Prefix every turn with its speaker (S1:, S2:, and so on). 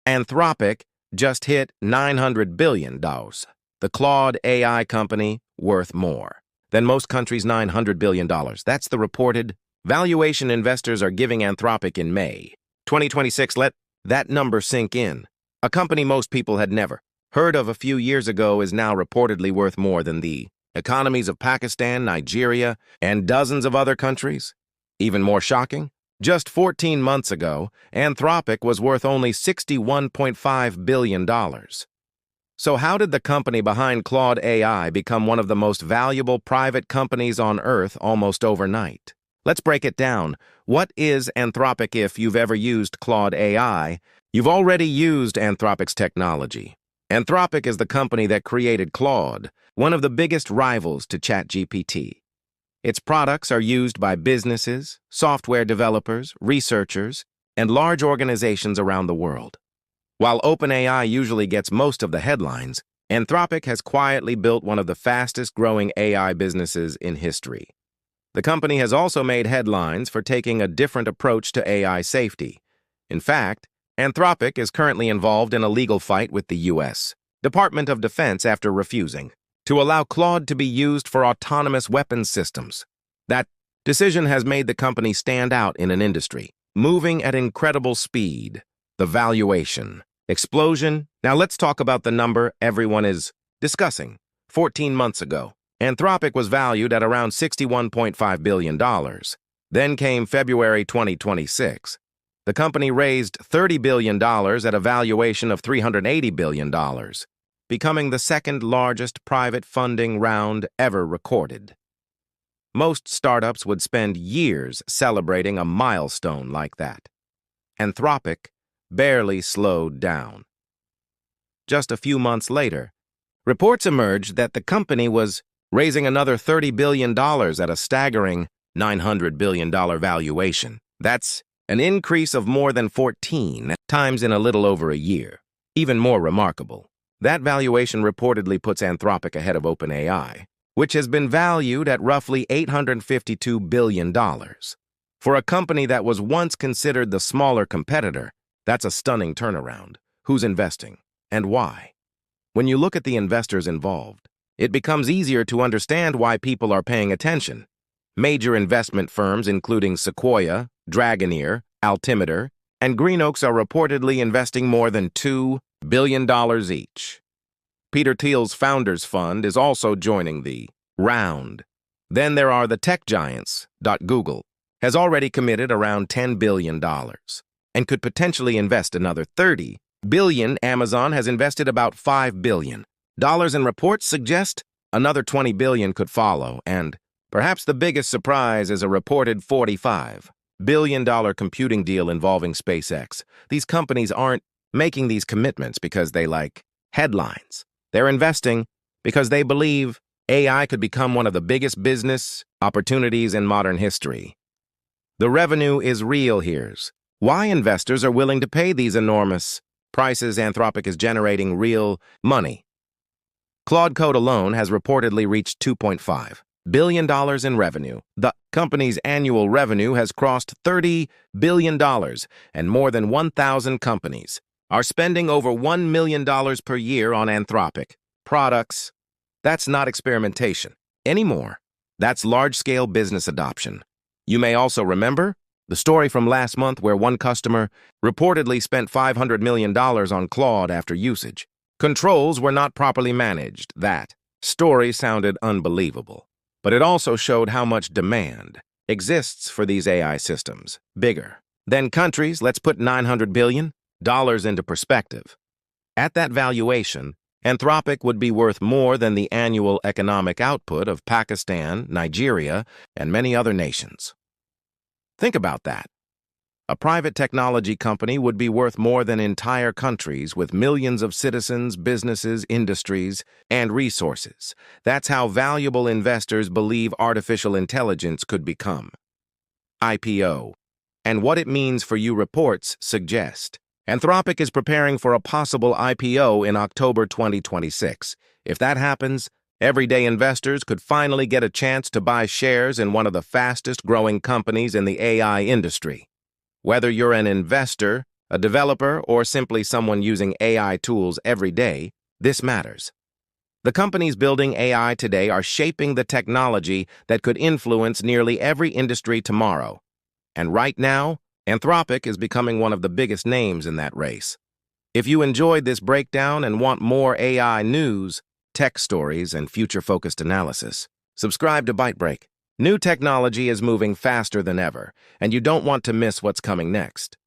S1: Anthropic just hit $900 billion. The Claude AI company worth more than most countries' $900 billion. That's the reported valuation investors are giving Anthropic in May 2026. Let that number sink in. A company most people had never heard of a few years ago is now reportedly worth more than the economies of Pakistan, Nigeria, and dozens of other countries. Even more shocking, just 14 months ago, Anthropic was worth only $61.5 billion. So how did the company behind Claude AI become one of the most valuable private companies on Earth almost overnight? Let's break it down. What is Anthropic? If you've ever used Claude AI, you've already used Anthropic's technology. Anthropic is the company that created Claude, one of the biggest rivals to ChatGPT. Its products are used by businesses, software developers, researchers, and large organizations around the world. While OpenAI usually gets most of the headlines, Anthropic has quietly built one of the fastest-growing AI businesses in history. The company has also made headlines for taking a different approach to AI safety. In fact, Anthropic is currently involved in a legal fight with the U.S. Department of Defense after refusing to allow Claude to be used for autonomous weapons systems. That decision has made the company stand out in an industry, moving at incredible speed. The valuation explosion. Now let's talk about the number everyone is discussing. 14 months ago, Anthropic was valued at around $61.5 billion. Then came February 2026. The company raised $30 billion at a valuation of $380 billion, becoming the second largest private funding round ever recorded. Most startups would spend years celebrating a milestone like that. Anthropic barely slowed down. Just a few months later, reports emerged that the company was raising another $30 billion at a staggering $900 billion valuation. That's an increase of more than 14 times in a little over a year. Even more remarkable, that valuation reportedly puts Anthropic ahead of OpenAI, which has been valued at roughly $852 billion. For a company that was once considered the smaller competitor, that's a stunning turnaround. Who's investing and why? When you look at the investors involved, it becomes easier to understand why people are paying attention. Major investment firms including Sequoia, Dragoneer, Altimeter, and Greenoaks are reportedly investing more than $2 billion each. Peter Thiel's Founders Fund is also joining the round. Then there are the tech giants. Google has already committed around $10 billion and could potentially invest another $30 billion. Amazon has invested about $5 billion. And reports suggest another $20 billion could follow, and perhaps the biggest surprise is a reported $45 billion computing deal involving SpaceX. These companies aren't making these commitments because they like headlines. They're investing because they believe AI could become one of the biggest business opportunities in modern history. The revenue is real. Here's why investors are willing to pay these enormous prices. Anthropic is generating real money. Claude Code alone has reportedly reached $2.5 billion in revenue. The company's annual revenue has crossed $30 billion, and more than 1,000 companies are spending over $1 million per year on Anthropic products. That's not experimentation anymore. That's large-scale business adoption. You may also remember the story from last month where one customer reportedly spent $500 million on Claude after usage. Controls were not properly managed. That story sounded unbelievable, but it also showed how much demand exists for these AI systems. Bigger than countries. Let's put $900 billion into perspective. At that valuation, Anthropic would be worth more than the annual economic output of Pakistan, Nigeria, and many other nations. Think about that. A private technology company would be worth more than entire countries with millions of citizens, businesses, industries, and resources. That's how valuable investors believe artificial intelligence could become. IPO. And what it means for you reports suggest. Anthropic is preparing for a possible IPO in October 2026. If that happens, everyday investors could finally get a chance to buy shares in one of the fastest-growing companies in the AI industry. Whether you're an investor a developer, or simply someone using AI tools every day, this matters. The companies building AI today are shaping the technology that could influence nearly every industry tomorrow. And right now, Anthropic is becoming one of the biggest names in that race. If you enjoyed this breakdown and want more AI news, tech stories, and future-focused analysis, subscribe to ByteBreak. New technology is moving faster than ever, and you don't want to miss what's coming next.